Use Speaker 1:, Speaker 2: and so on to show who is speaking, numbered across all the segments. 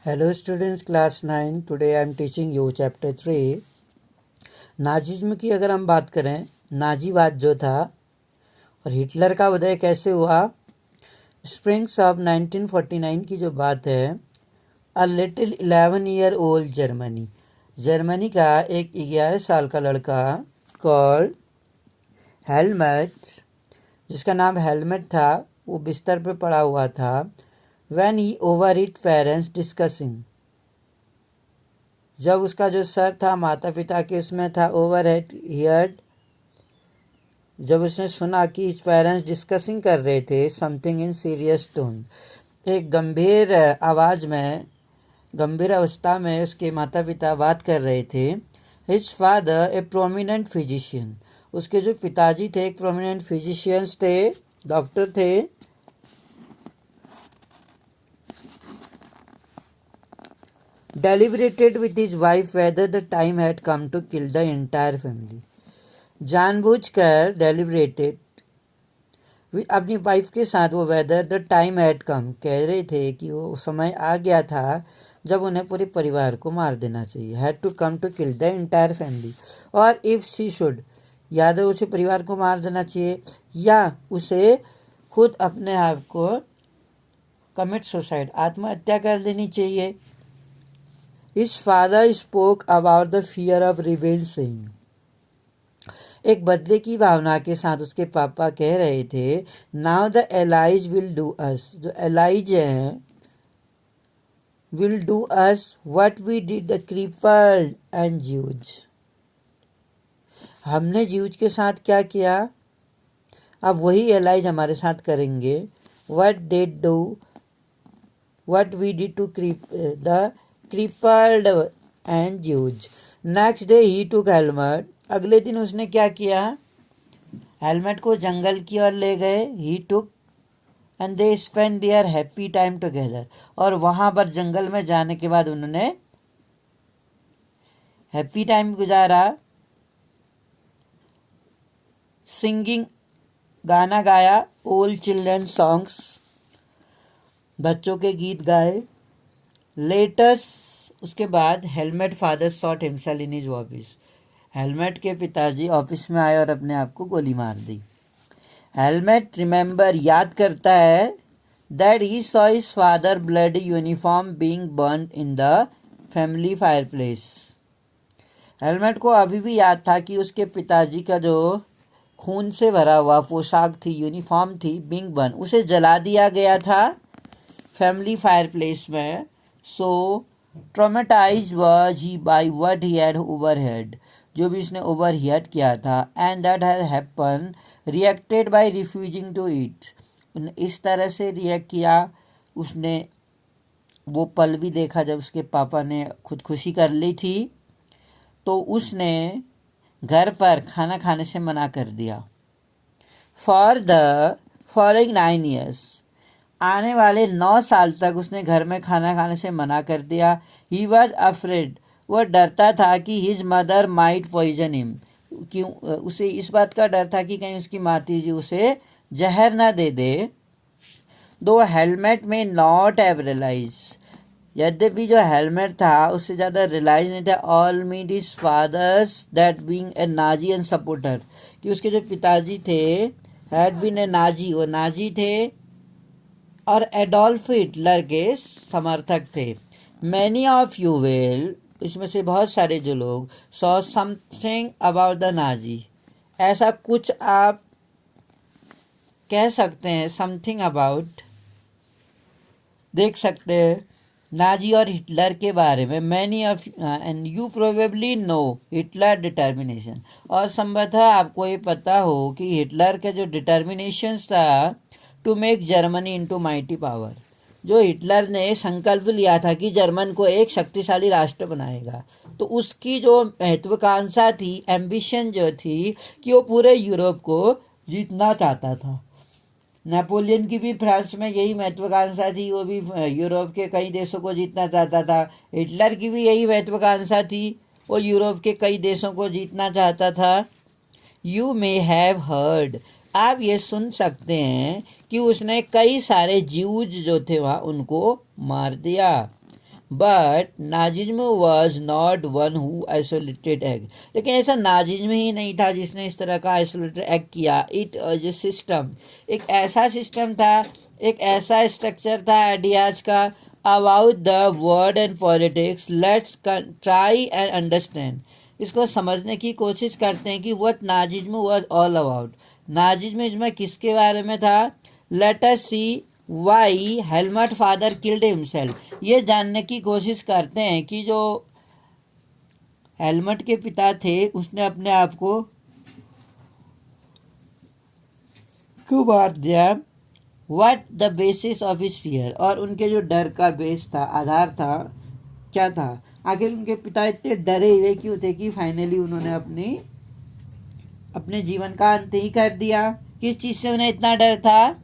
Speaker 1: Hello students, class 9. Today I am teaching you chapter 3. Nazism की अगर हम बात करें, नाजीवाद जो था और हिटलर का उदय कैसे हुआ, स्प्रिंग्स ऑफ 1949 की जो बात है, a little 11 year old Germany का एक 11 साल का लड़का कॉल्ड हेलमेट, जिसका नाम हेलमेट था, वो बिस्तर पे पड़ा हुआ था। When he overheard parents discussing, जब उसका जो सर था माता पिता के उसमें था overheard, जब उसने सुना कि पेरेंट्स डिस्कसिंग कर रहे थे समथिंग इन सीरियस टोन, एक गंभीर आवाज़ में, गंभीर अवस्था में उसके माता पिता बात कर रहे थे। हिज फादर ए प्रोमिनेंट फिजिशियन, उसके जो पिताजी थे एक प्रोमिनेंट फिजिशियंस थे, डॉक्टर थे। deliberated with his wife whether the time had come to kill the entire family, जानबूझकर deliberated अपनी वाइफ के साथ वो whether the time had come, कह रहे थे कि वो समय आ गया था जब उन्हें पूरे परिवार को मार देना चाहिए। Had to come to kill the entire family, और इफ शी शुड, या तो उसे परिवार को मार देना चाहिए या उसे खुद अपने आप को कमिट सुसाइड, आत्महत्या कर लेनी चाहिए। His father spoke about the fear of revenge saying, एक बदले की भावना के साथ उसके पापा कह रहे थे, now the allies will do us, जो एलाइज हैं will do us what we did the crippled and Jews, हमने ज्यूज के साथ क्या किया, अब वही एलाइज हमारे साथ करेंगे। What we did to the crippled and Jews. Next day he took helmet, अगले दिन उसने क्या किया, हेलमेट को जंगल की ओर ले गए। he took and they spent their happy time together, और वहाँ पर जंगल में जाने के बाद उन्होंने हैप्पी टाइम गुजारा। सिंगिंग, गाना गाया, ओल्ड चिल्ड्रन सॉन्ग्स, बच्चों के गीत गाए। लेटस, उसके बाद helmet father shot himself in his office, helmet के पिताजी ऑफिस में आए और अपने आप को गोली मार दी। हेलमेट रिमेंबर, याद करता है, that he saw his father blood uniform being burned in the family fireplace, helmet को अभी भी याद था कि उसके पिताजी का जो खून से भरा हुआ पोशाक थी, यूनिफॉर्म थी, बीइंग बर्न, उसे जला दिया गया था फैमिली फायरप्लेस में। So traumatized was he by what he had overheard, जो भी उसने overheard किया था, and that had happened, reacted by refusing to eat, इस तरह से रिएक्ट किया। उसने वो पल भी देखा जब उसके पापा ने खुदकुशी कर ली थी, तो उसने घर पर खाना खाने से मना कर दिया। For the following 9 years, आने वाले 9 साल तक उसने घर में खाना खाने से मना कर दिया। ही वॉज अफ्रेड, वह डरता था कि his mother might poison him, क्यों, उसे इस बात का डर था कि कहीं उसकी माती जी उसे जहर ना दे दे। दो हेलमेट में नॉट हैव रियलाइज, यद्यपि जो हेलमेट था उससे ज़्यादा रियलाइज नहीं था, all mead his father's that being a Nazi and supporter, कि उसके जो पिताजी थे हैड बीन ए नाजी, वो नाजी थे और एडोल्फ हिटलर के समर्थक थे। मैनी ऑफ यू विल, इसमें से बहुत सारे जो लोग, saw something about the Nazi, ऐसा कुछ आप कह सकते हैं, समथिंग अबाउट, देख सकते हैं नाजी और हिटलर के बारे में। Many of and you probably know Hitler determination, और संभवतः आपको ये पता हो कि हिटलर के जो डिटर्मिनेशन था to make Germany into mighty power, जो हिटलर ने संकल्प लिया था कि जर्मन को एक शक्तिशाली राष्ट्र बनाएगा, तो उसकी जो महत्वाकांक्षा थी, एम्बिशन जो थी, कि वो पूरे यूरोप को जीतना चाहता था। नेपोलियन की भी फ्रांस में यही महत्वाकांक्षा थी, वो भी यूरोप के कई देशों को जीतना चाहता था। हिटलर की भी यही महत्वाकांक्षा थी, वो यूरोप के कई देशों को जीतना चाहता था। यू मे हैव हर्ड, आप ये सुन सकते हैं कि उसने कई सारे ज्यूज जो थे वहाँ उनको मार दिया। But Nazism was not one who isolated act, लेकिन ऐसा नाजिज्म ही नहीं था जिसने इस तरह का आइसोलेटेड एक्ट किया। इट वॉज ए सिस्टम, एक ऐसा सिस्टम था, एक ऐसा स्ट्रक्चर था आइडियाज का about the world and politics. Let's try and understand, इसको समझने की कोशिश करते हैं कि what Nazism was all about. Nazism इसमें किसके बारे में था? Let us see why Helmut father killed himself, ये जानने की कोशिश करते हैं कि जो हेलमट के पिता थे उसने अपने आप को क्यों मार दिया। What the basis of his fear, और उनके जो डर का बेस था, आधार था, क्या था? आखिर उनके पिता इतने डरे हुए क्यों थे कि फाइनली उन्होंने अपने जीवन का अंत ही कर दिया? किस चीज़ से उन्हें इतना डर था?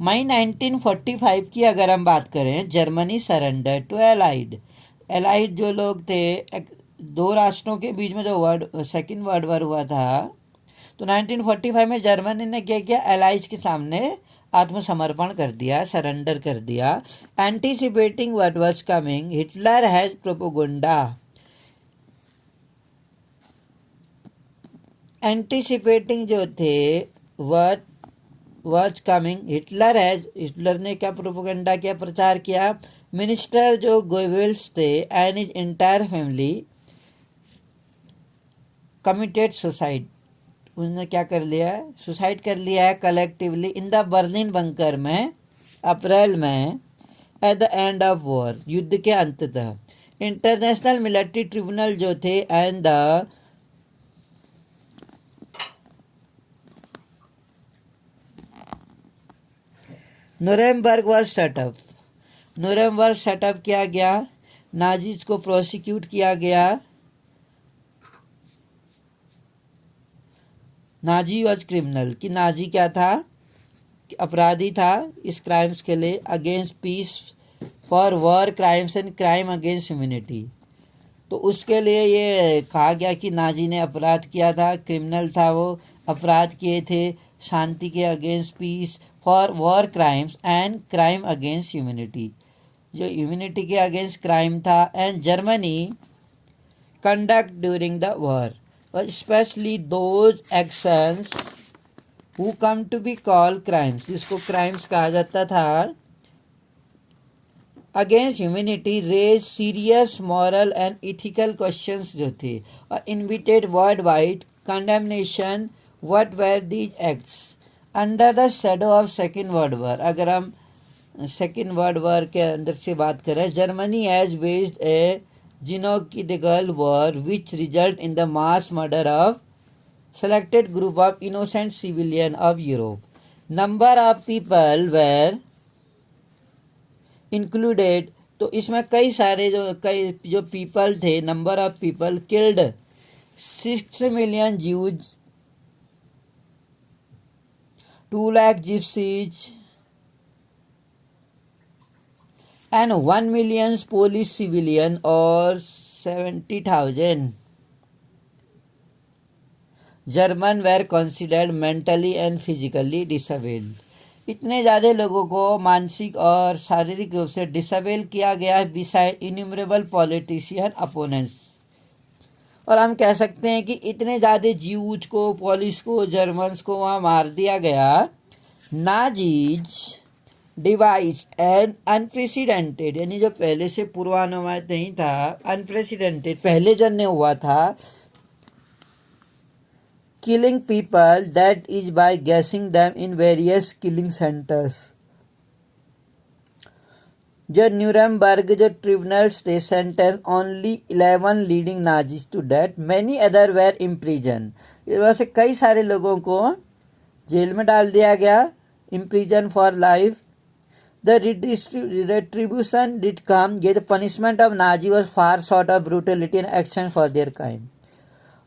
Speaker 1: मई 1945 की अगर हम बात करें, जर्मनी सरेंडर टू एलाइड जो लोग थे, दो राष्ट्रों के बीच में जो सेकेंड वर्ल्ड वॉर हुआ था, तो 1945 में जर्मनी ने क्या किया? एलाइज के सामने आत्मसमर्पण कर दिया, सरेंडर कर दिया। एंटीसिपेटिंग what was coming, Hitler has propaganda, एंटीसिपेटिंग जो थे व्हाट वाज कमिंग, हिटलर ने क्या प्रोपोगंडा किया, प्रचार किया। मिनिस्टर जो गोवेल्स थे and his entire family committed suicide, उसने क्या कर लिया है? सुसाइड कर लिया है collectively in the Berlin bunker में अप्रैल में, at the end of war, युद्ध के अंततः। इंटरनेशनल मिलिट्री ट्रिब्यूनल जो थे and the Nuremberg was set up, Nuremberg set up किया गया, नाजीज को प्रोसिक्यूट किया गया। नाजी वॉज क्रिमिनल, कि नाजी क्या था? अपराधी था इस क्राइम्स के लिए, against peace, for war crimes and crime against humanity. तो उसके लिए ये कहा गया कि नाजी ने अपराध किया था, क्रिमिनल था वो, अपराध किए थे शांति के against peace, for war crimes and crime against humanity, जो ह्यूमैनिटी के अगेंस्ट क्राइम था। And Germany conduct during the war, especially those actions who come to be called crimes, जिसको क्राइम्स कहा जाता था, against humanity, raise serious moral and ethical questions जो थे, और invited worldwide condemnation. What were these acts under the shadow of second world war. अगर हम second world war के अंदर से बात करें, Germany has waged a genocidial war which result in the mass murder of selected group of innocent civilian of Europe. Number of people were included, तो इसमें कई जो पीपल थे, number of people killed 6 million Jews, 2 lakh gypsies and 1 million Polish civilian or 70,000 German were considered mentally and physically disabled. इतने ज़्यादा लोगों को मानसिक और शारीरिक रूप से डिसेबल किया गया है, बिसाइड इन्यूमरेबल पॉलिटिशियन अपोनेंट्स। और हम कह सकते हैं कि इतने ज़्यादा ज्यूज को, पोलिश को, जर्मन्स को वहाँ मार दिया गया। नाजीज डिवाइस एंड अनप्रेसिडेंटेड, यानी जो पहले से पूर्वानुमानित नहीं था, अनप्रेसिडेंटेड पहले जन्य हुआ था, killing people that is by gassing them in various killing centres. जो न्यूरेमबर्ग जो ट्रिब्यूनल्स थे sentence only 11 leading Nazis to death, many other were imprison. इस वजह से कई सारे लोगों को जेल में डाल दिया गया, imprison for life. The retribution did come, yet the punishment of Nazi was far short of brutality and action for their crime.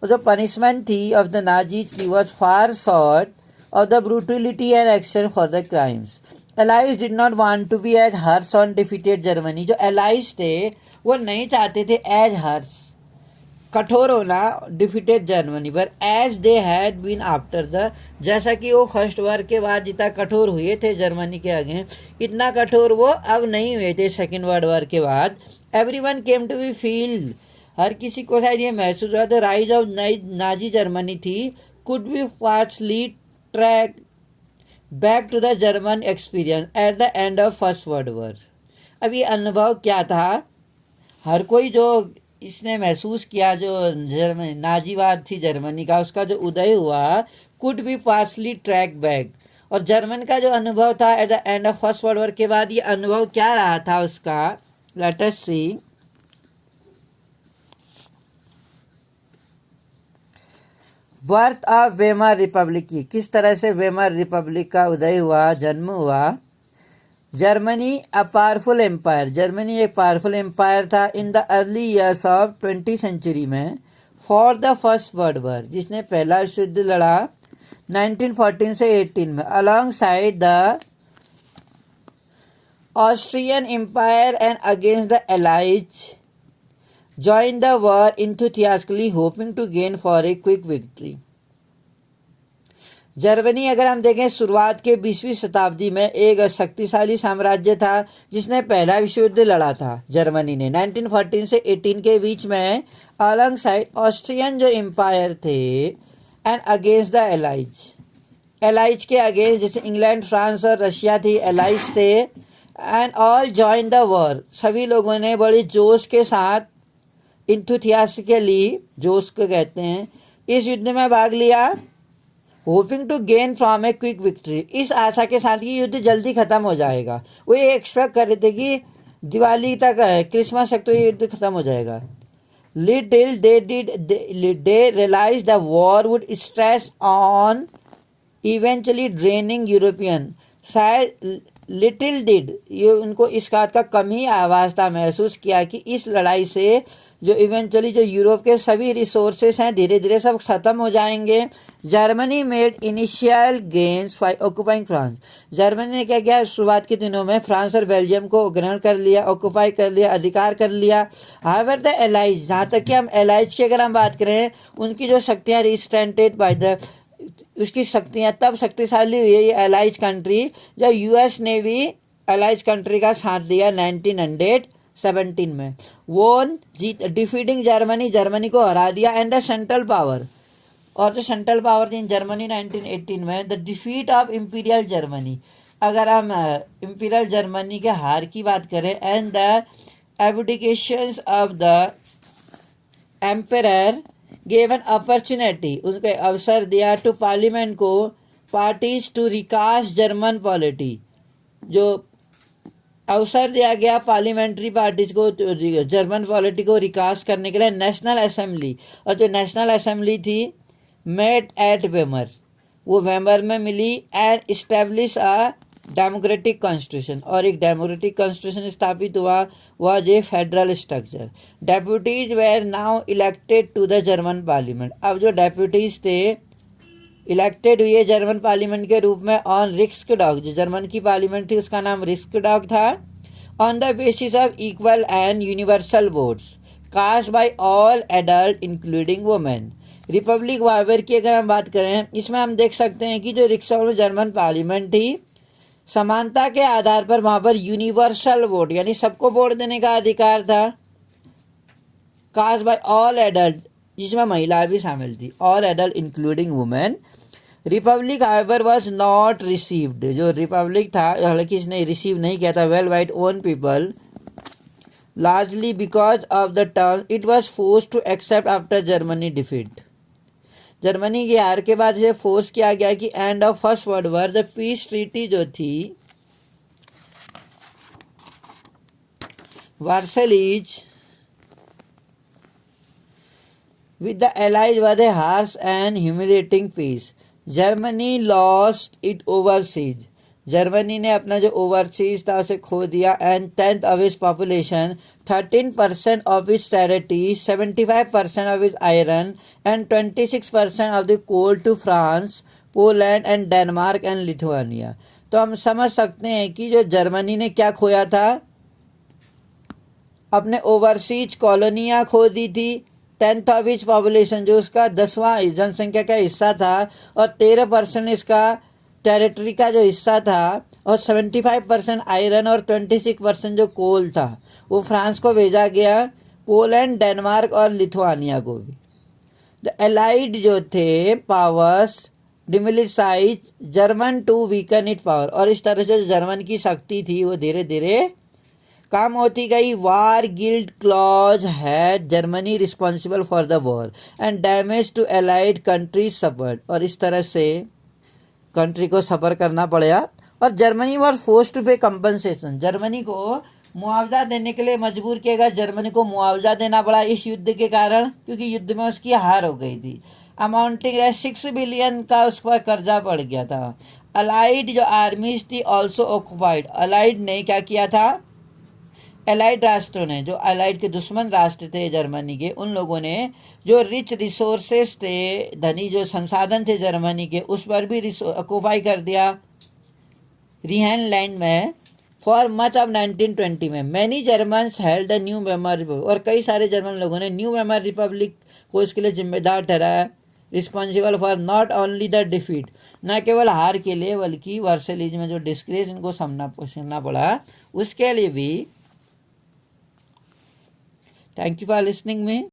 Speaker 1: और जो punishment थी of the Nazis की was far short of the brutality and action for the crimes. Allies did not want to be as harsh on defeated Germany. जो allies थे वो नहीं चाहते थे as harsh, कठोर होना डिफीटेड जर्मनी पर as they had been after the, जैसा कि वो फर्स्ट वॉर के बाद जितना कठोर हुए थे जर्मनी के आगे, इतना कठोर वो अब नहीं हुए थे सेकेंड वर्ल्ड वॉर के बाद। Everyone came to be feel, हर किसी को शायद ये महसूस हुआ the rise of Nazi Germany थी could be fastly track back to the German experience at the end of first world war. अब ये अनुभव क्या था, हर कोई जो इसने महसूस किया, जो जर्मनी नाजीवाद थी जर्मनी का, उसका जो उदय हुआ, could be fastly track back. और जर्मन का जो अनुभव था at the end of first world war के बाद, ये अनुभव क्या रहा था उसका, let us see. Birth of Weimar republic की, किस तरह से वेमर रिपब्लिक का उदय हुआ, जन्म हुआ। Germany a powerful empire, Germany एक पावरफुल एम्पायर था in the early years of 20वीं सेंचुरी में for the first world war, जिसने पहला विश्व युद्ध लड़ा 1914 से 18 में, alongside the Austrian empire and against the allies joined the war enthusiastically hoping to gain for a quick victory। Germany अगर हम देखें शुरुआत के 20वीं शताब्दी में एक शक्तिशाली साम्राज्य था जिसने पहला विश्व युद्ध लड़ा था। जर्मनी ने 1914 से 18 के बीच में अलॉन्ग साइड ऑस्ट्रियन जो एम्पायर थे and against the allies, allies के अगेंस्ट, जैसे इंग्लैंड, फ्रांस और रशिया थी, एलाइज थे। And all join the war, सभी लोगों ने बड़ी जोश के साथ, इंथुथियास्टिकली, जोश को कहते हैं, इस युद्ध में भाग लिया। Hoping to gain from a quick victory, इस आशा के साथ कि युद्ध जल्दी खत्म हो जाएगा। वो ये एक्सपेक्ट कर रहे थे कि दिवाली तक, क्रिसमस तक तो ये युद्ध खत्म हो जाएगा। Little they realise the war would stress on eventually draining European, शायद लिटिल डिड, ये उनको इस बात का कम ही आवाज़ था, महसूस किया कि इस लड़ाई से जो इवेंचुअली जो यूरोप के सभी रिसोर्सेस हैं धीरे धीरे सब खत्म हो जाएंगे। Germany made initial gains by occupying France, Germany ने क्या किया, शुरुआत के दिनों में फ्रांस और बेल्जियम को ग्रहण कर लिया, ऑक्यूपाई कर लिया, अधिकार कर लिया। हाउएवर द एलाइज, जहाँ तक कि हम एलाइज की अगर हम बात करें, उनकी जो शक्तियाँ रिस्ट्रेंटेड बाय द, उसकी शक्तियाँ तब शक्तिशाली हुई है ये एलाइज कंट्री जब यूएस ने भी एलाइज कंट्री का साथ दिया 1917 में। वोन जीत, डिफीटिंग जर्मनी, जर्मनी को हरा दिया। एंड द सेंट्रल पावर, और जो सेंट्रल पावर थी इन जर्मनी 1918 में, the defeat of imperial Germany, अगर हम इम्पीरियल जर्मनी के हार की बात करें, and the abdications of the emperor gave an opportunity, उनको अवसर दिया टू पार्लियामेंट को, parties to recast German polity, जो अवसर दिया गया पार्लियामेंट्री पार्टीज को जर्मन पॉलिटी को रिकास्ट करने के लिए नेशनल असेंबली। और जो नेशनल असेंबली थी मेट एट वेमर, वो वेमर में मिली। And establish a democratic constitution, और एक डेमोक्रेटिक कॉन्स्टिट्यूशन स्थापित हुआ, was a federal structure. Deputies were now elected to the German parliament, अब जो डेप्यूटीज थे इलेक्टेड हुए जर्मन पार्लियामेंट के रूप में ऑन रिक्सडॉग, जो जर्मन की पार्लियामेंट थी उसका नाम रिक्सडॉग था। On the basis of equal and universal votes cast by all adult including women. Republic Weimar की अगर हम बात करें, इसमें हम देख सकते हैं कि जो रिक्सडॉग जर्मन पार्लियामेंट थी, समानता के आधार पर वहाँ पर यूनिवर्सल वोट, यानी सबको वोट देने का अधिकार था। कास्ट बाय ऑल एडल्ट, जिसमें महिला भी शामिल थी, all adult including women. Republic however was not received, जो रिपब्लिक था हालांकि इसने रिसीव नहीं किया था well by own people, largely because of the term it was forced to accept after Germany defeat. Germany की हार के बाद इसे फोर्स किया गया कि end of first world war the peace treaty जो थी Versailles with the allies was a harsh and humiliating peace. Germany lost it overseas, Germany ने अपना जो ओवरसीज था उसे खो दिया। And 10th of its population, 13% of its territory, 75% of its iron and 26% of the coal to France, Poland and Denmark and Lithuania. तो हम समझ सकते हैं कि जो जर्मनी ने क्या खोया था, अपने ओवरसीज कॉलोनियाँ खो दी थी, 10th ऑफ इच पॉपुलेशन, जो उसका 10वां जनसंख्या का हिस्सा था, और 13% इसका टेरिटरी का जो हिस्सा था, और 75% आयरन और 26% जो कोल था वो फ्रांस को भेजा गया, पोलैंड, डेनमार्क और लिथुआनिया को भी। द एलाइड जो थे powers demilitarize German to weaken it power, और इस तरह से जर्मन की शक्ति थी वो धीरे धीरे कम होती गई। वार गिल्ड क्लॉज है Germany responsible for the war and damage to allied countries suffered, और इस तरह से कंट्री को सफ़र करना पड़ा। और जर्मनी वॉज फोर्स टू पे कंपनसेशन, जर्मनी को मुआवजा देने के लिए मजबूर किया गया, जर्मनी को मुआवजा देना पड़ा इस युद्ध के कारण, क्योंकि युद्ध में उसकी हार हो गई थी। अमाउंटिंग 6 बिलियन का उस पर कर्जा पड़ गया था। अलाइड जो आर्मीज थी ऑल्सो ऑक्युपाइड, अलाइड ने क्या किया था, एलाइड राष्ट्रों ने, जो अलाइड के दुश्मन राष्ट्र थे जर्मनी के, उन लोगों ने जो रिच रिसोर्सेस थे, धनी जो संसाधन थे जर्मनी के, उस पर भी ऑक्युपाई कर दिया रिहाइनलैंड में। फॉर मच ऑफ 1920 में many Germans held the new Weimar Republic, और कई सारे जर्मन लोगों ने न्यू वेमर रिपब्लिक को इसके लिए जिम्मेदार ठहराया। Responsible for not only the defeat, न केवल हार के लिए बल्कि वर्सेलिज में जो डिस्ग्रेस इनको सुनना पड़ा उसके लिए भी। थैंक यू फॉर लिसनिंग में।